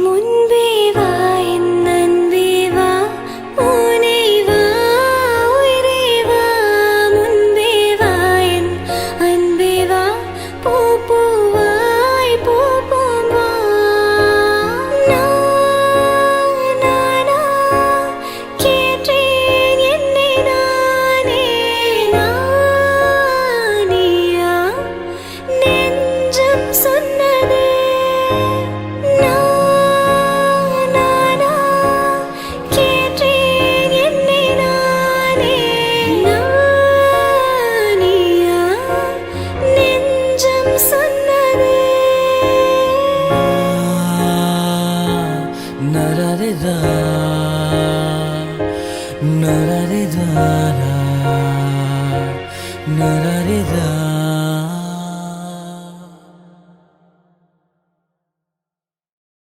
முன்பே வா என் அன்பே வா முனை வா உயிரே வா முன்பே வா என் அன்பே வா பூ பூவாய் பூ பூவா நானா கேட்டேன் என்னை நானே நானியா நெஞ்சம் சொன்னதே Nararida, nararida, nararida.